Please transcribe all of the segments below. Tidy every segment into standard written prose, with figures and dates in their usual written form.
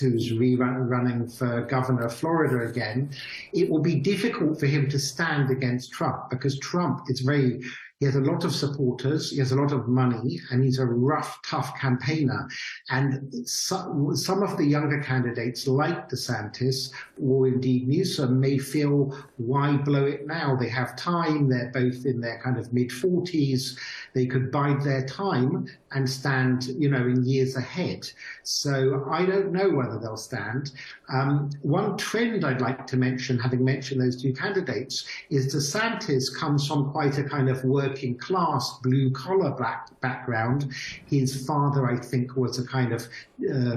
who's running for governor of Florida again, it will be difficult for him to stand against Trump because Trump is he has a lot of supporters, he has a lot of money, and he's a rough, tough campaigner. And some of the younger candidates, like DeSantis or indeed Newsom, may feel, why blow it now? They have time, they're both in their kind of mid-40s, they could bide their time and stand, in years ahead. So I don't know whether they'll stand. One trend I'd like to mention, having mentioned those two candidates, is DeSantis comes from quite a kind of working class, blue-collar background. His father, I think, was a kind of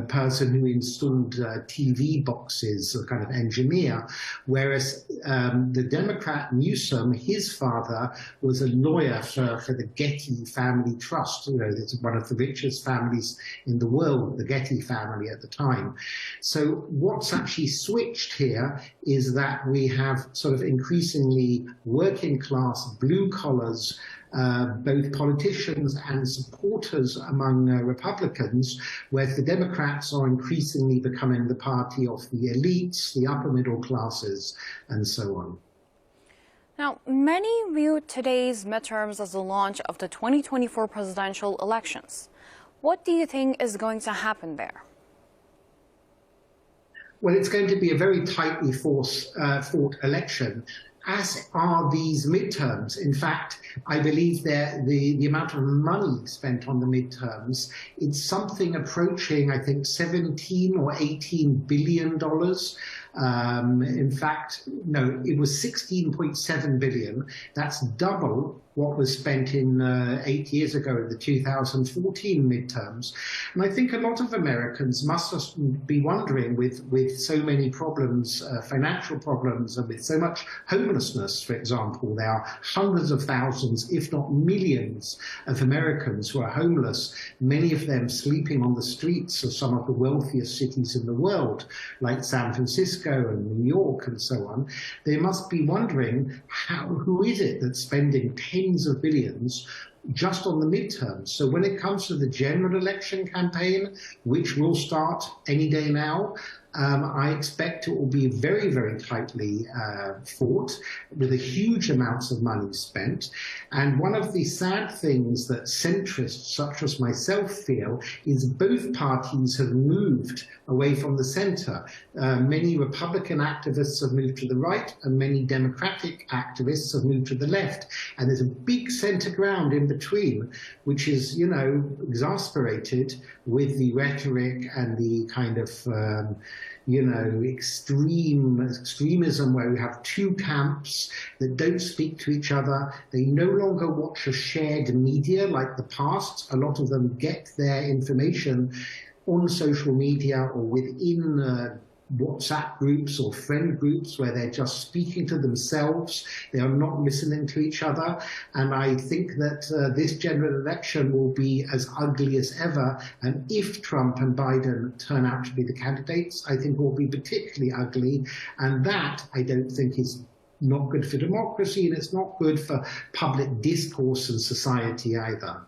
person who installed TV boxes, a kind of engineer, whereas the Democrat Newsom, his father, was a lawyer for the Getty family trust. It's one of the richest families in the world, the Getty family at the time. So what's actually switched here is that we have sort of increasingly working class blue collars, both politicians and supporters among Republicans, whereas the Democrats are increasingly becoming the party of the elites, the upper middle classes, and so on. Now, many view today's midterms as the launch of the 2024 presidential elections. What do you think is going to happen there? Well, it's going to be a very tightly fought election, as are these midterms. In fact, I believe the amount of money spent on the midterms, it's something approaching, I think, $17 or $18 billion. In fact, no, it was 16.7 billion. That's double what was spent in 8 years ago in the 2014 midterms. And I think a lot of Americans must be wondering, with so many problems, financial problems, and with so much homelessness, for example, there are hundreds of thousands, if not millions, of Americans who are homeless, many of them sleeping on the streets of some of the wealthiest cities in the world, like San Francisco and New York and so on. They must be wondering, who is it that's spending tens of billions just on the midterms? So when it comes to the general election campaign, which will start any day now, I expect it will be very, very tightly fought, with a huge amounts of money spent. And one of the sad things that centrists such as myself feel is both parties have moved away from the center. Many Republican activists have moved to the right, and many Democratic activists have moved to the left. And there's a big center ground in between, which is, exasperated with the rhetoric and the kind of extremism, where we have two camps that don't speak to each other. They no longer watch a shared media like the past. A lot of them get their information on social media or within WhatsApp groups or friend groups where they're just speaking to themselves. They are not listening to each other. And I think that this general election will be as ugly as ever. And if Trump and Biden turn out to be the candidates, I think it will be particularly ugly. And that, I don't think, is not good for democracy, and it's not good for public discourse and society either.